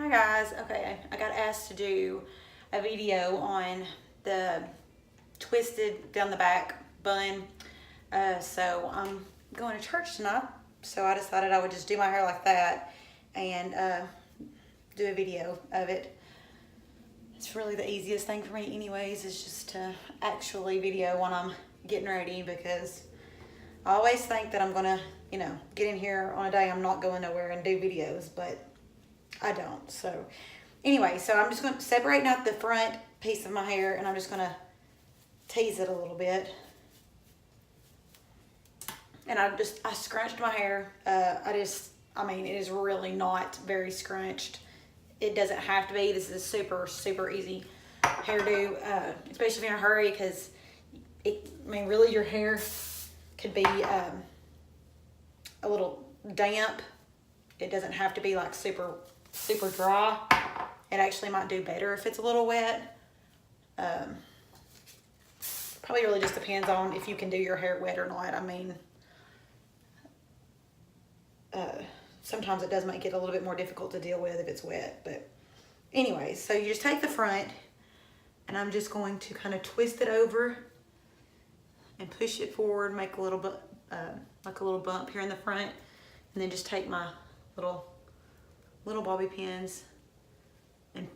Hi guys, okay, I got asked to do a video on the twisted down the back bun. So I'm going to church tonight, so I decided I would just do my hair like that and do a video of it. It's really the easiest thing for me anyways, is just to actually video when I'm getting ready, because I always think that I'm gonna, get in here on a day I'm not going nowhere and do videos, but I don't. So anyway, so I'm just going to separate out the front piece of my hair, and I'm just going to tease it a little bit. And I scrunched my hair. It is really not very scrunched. It doesn't have to be. This is a super, super easy hairdo, especially if you're in a hurry, because really your hair could be a little damp. It doesn't have to be like super dry. It actually might do better if it's a little wet. Probably really just depends on if you can do your hair wet or not. Sometimes it does make it a little bit more difficult to deal with if it's wet. But anyway, so you just take the front, and I'm just going to kind of twist it over and push it forward, make a little bump here in the front, and then just take my little bobby pins and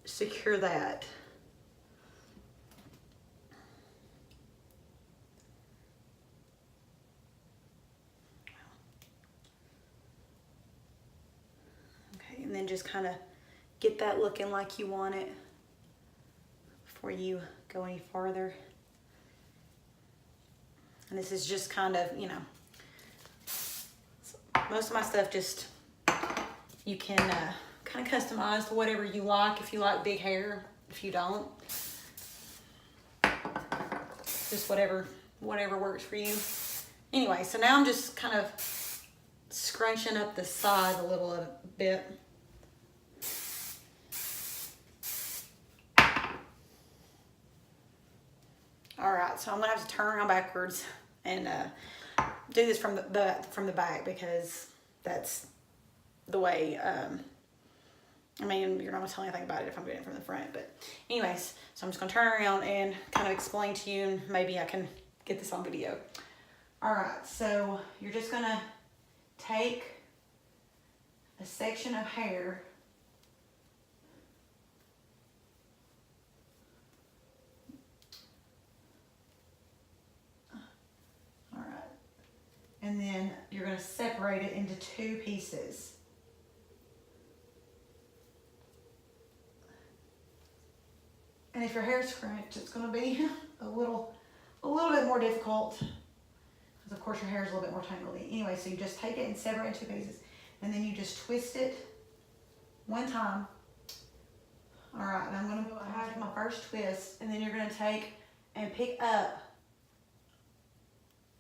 secure that. Okay, and then just kind of get that looking like you want it before you go any farther. And this is just kind of, most of my stuff just, you can kind of customize to whatever you like. If you like big hair, if you don't, just whatever works for you. Anyway, so now I'm just kind of scrunching up the side a little bit. All right, so I'm gonna have to turn around backwards and do this from the back, because that's the way. You're not gonna tell anything about it if I'm doing it from the front, but anyways, so I'm just gonna turn around and kind of explain to you, and maybe I can get this on video. All right, so you're just gonna take a section of hair, all right, and then you're gonna separate it into two pieces. And if your hair's scrunched, it's going to be a little bit more difficult, because of course your hair is a little bit more tangled. Anyway, so you just take it and separate it into two pieces, and then you just twist it one time. All right, and I'm going to go ahead with my first twist, and then you're going to take and pick up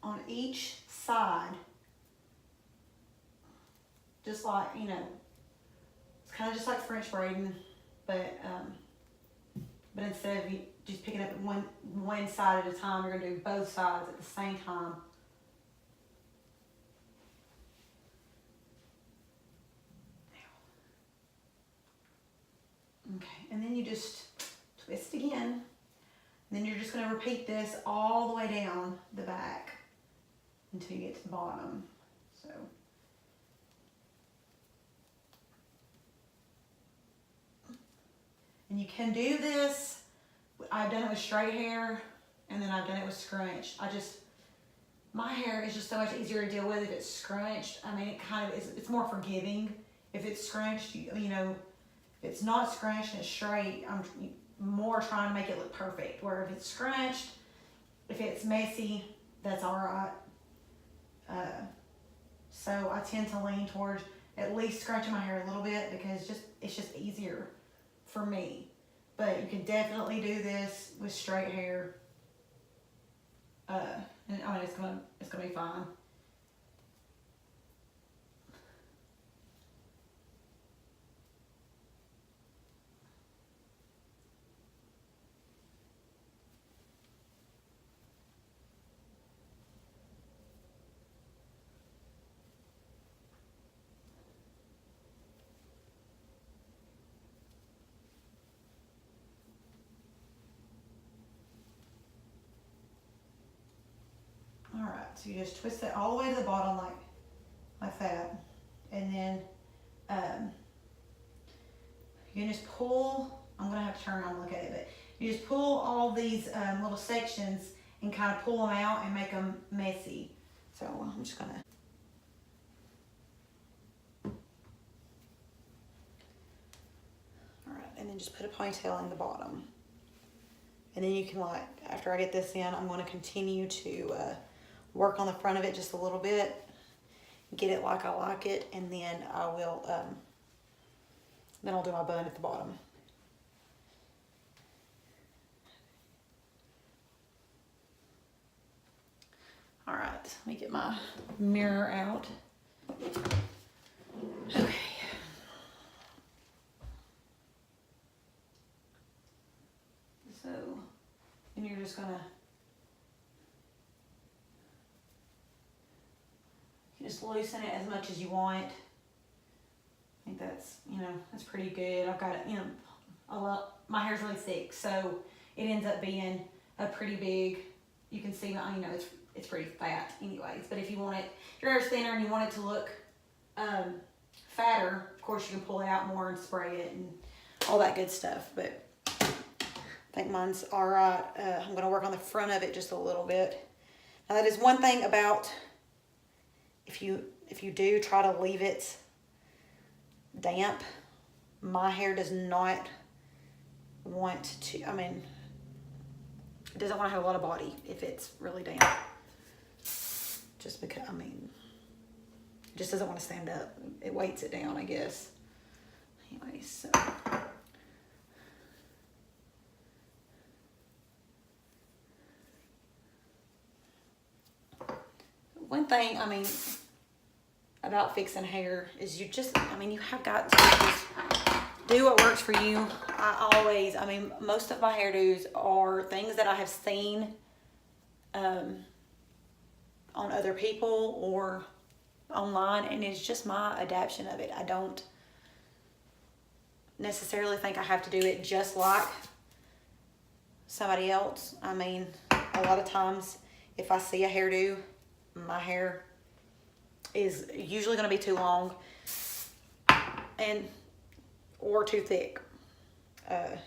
on each side, just like, it's kind of just like French braiding, but instead of you just picking up one side at a time, you're going to do both sides at the same time. Okay, and then you just twist again. And then you're just going to repeat this all the way down the back until you get to the bottom. So. And you can do this. I've done it with straight hair, and then I've done it with scrunch. My hair is just so much easier to deal with if it's scrunched. It kind of is, it's more forgiving if it's scrunched. If it's not scrunched and it's straight, I'm more trying to make it look perfect. Where if it's scrunched, if it's messy, that's all right. So I tend to lean towards at least scrunching my hair a little bit, because it's just easier for me. But you can definitely do this with straight hair. And it's gonna be fine. so you just twist it all the way to the bottom like that. And then you can just pull, I'm gonna have to turn around and look at it, but you just pull all these little sections and kind of pull them out and make them messy. So I'm just gonna. All right, and then just put a ponytail in the bottom. And then you can, like, after I get this in, I'm gonna continue to work on the front of it just a little bit, get it like I like it, and then I will, then I'll do my bun at the bottom. All right, let me get my mirror out. Okay. So, and you're just gonna, you just loosen it as much as you want. I think that's, that's pretty good. I've got it, a lot, my hair's really thick, so it ends up being a pretty big, you can see, it's pretty fat anyways. But if you want it, if your hair's thinner and you want it to look fatter, of course you can pull it out more and spray it and all that good stuff. But I think mine's all right. I'm gonna work on the front of it just a little bit. Now that is one thing about, if you do try to leave it damp, my hair does not want to, it doesn't want to have a lot of body if it's really damp. Just because, it just doesn't want to stand up. It weights it down, I guess. Anyway, so. One thing, about fixing hair is you just, you have got to just do what works for you. I always, most of my hairdos are things that I have seen on other people or online, and it's just my adaptation of it. I don't necessarily think I have to do it just like somebody else. A lot of times if I see a hairdo, my hair is usually going to be too long or too thick,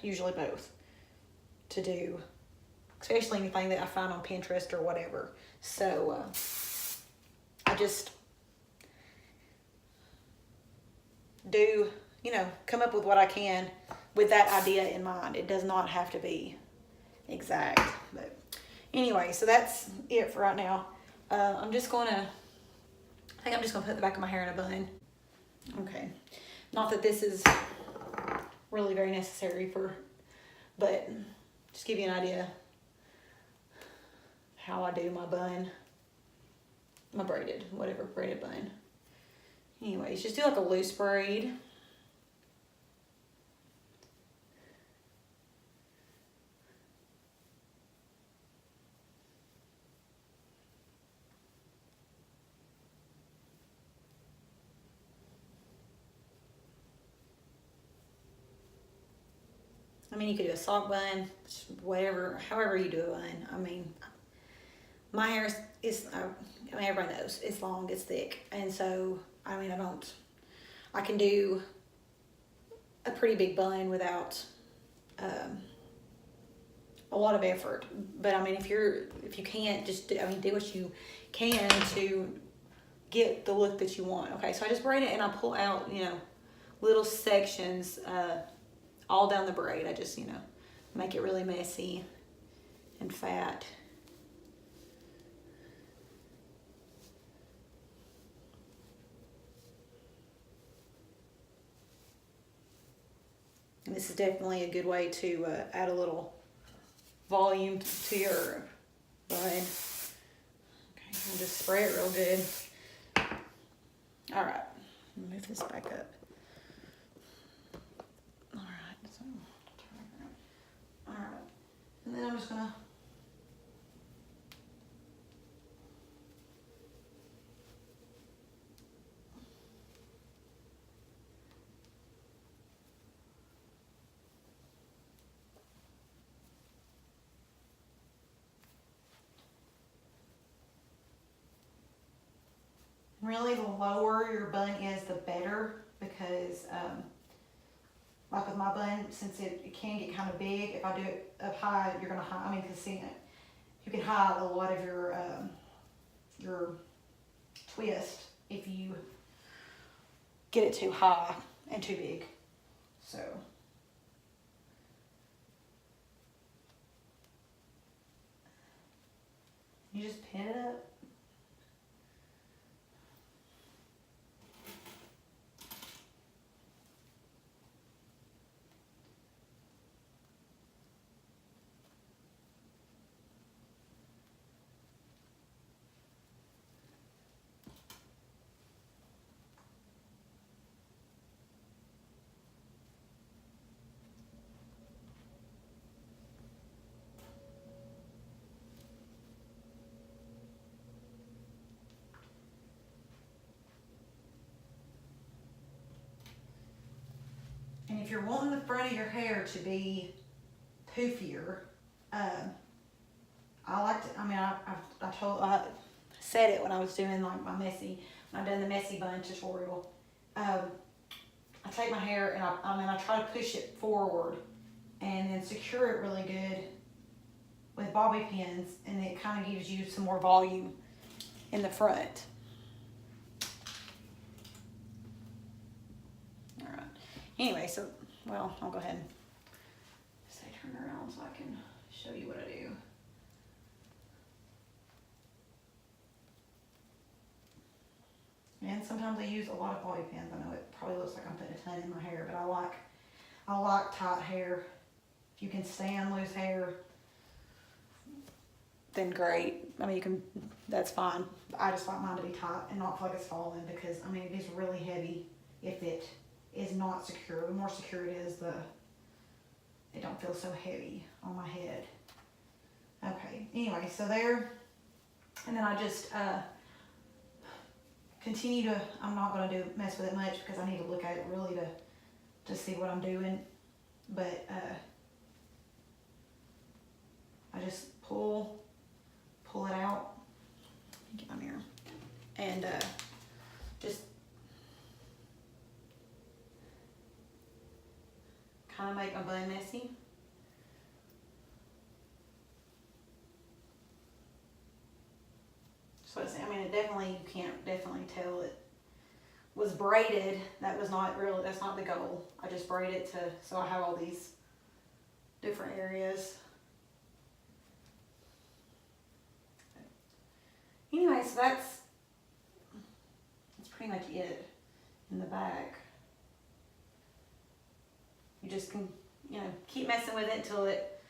usually both, to do, especially anything that I find on Pinterest or whatever. So I just do, come up with what I can with that idea in mind. It does not have to be exact. But anyway, so that's it for right now. I think I'm just gonna put the back of my hair in a bun. Okay, not that this is really very necessary but just give you an idea how I do my bun, my braided bun. Anyways, just do like a loose braid. You could do a sock bun, whatever, however you do a bun. My hair is everybody knows, it's long, it's thick. And so, I can do a pretty big bun without a lot of effort. But if you can't, just do what you can to get the look that you want. Okay, so I just braid it and I pull out, little sections, all down the braid. I just, make it really messy and fat. And this is definitely a good way to add a little volume to your bun. Okay, and just spray it real good. All right, move this back up. And then I'm just gonna really the lower your bun is, the better, because like with my bun, since it can get kind of big, if I do it up high, you're gonna hide. I mean, cause see, you can hide a lot of your twist if you get it too high and too big. So. You just pin it up. And if you're wanting the front of your hair to be poofier, I said it when I was doing like my messy, when I done the messy bun tutorial. I take my hair and I try to push it forward and then secure it really good with bobby pins, and it kind of gives you some more volume in the front. All right. Anyway, so, well, I'll go ahead and say turn around so I can show you what I do. And sometimes I use a lot of bobby pins. I know it probably looks like I'm putting a ton in my hair, but I like tight hair. If you can stand loose hair, then great. I mean, that's fine. I just like mine to be tight and not feel like it's falling, because, I mean, it is really heavy if it is not secure. The more secure it is, it don't feel so heavy on my head. Okay, anyway, so there, and then I just continue to, I'm not going to mess with it much because I need to look at it really to see what I'm doing, but I just pull it out, get my mirror, and just kind of make my bun messy. So I mean, you can't definitely tell it was braided. That's not the goal. I just braid it so I have all these different areas. Anyway, so that's pretty much it in the back. You just can, keep messing with it until it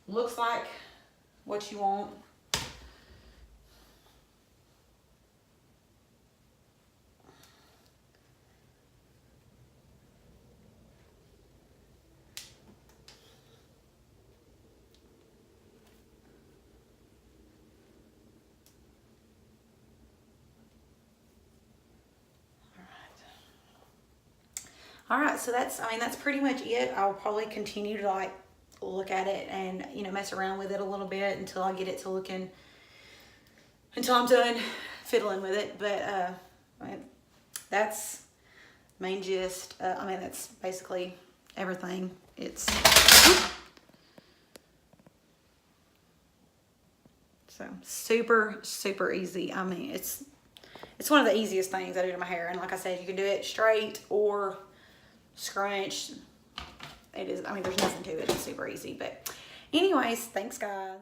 looks like what you want. All right, so that's pretty much it. I'll probably continue to look at it and, mess around with it a little bit until I get it to looking, until I'm done fiddling with it. But that's main gist. That's basically everything. It's so super, super easy. I mean, it's one of the easiest things I do to my hair. And like I said, you can do it straight or scrunch. It is, there's nothing to it. It's super easy. But anyways, thanks guys.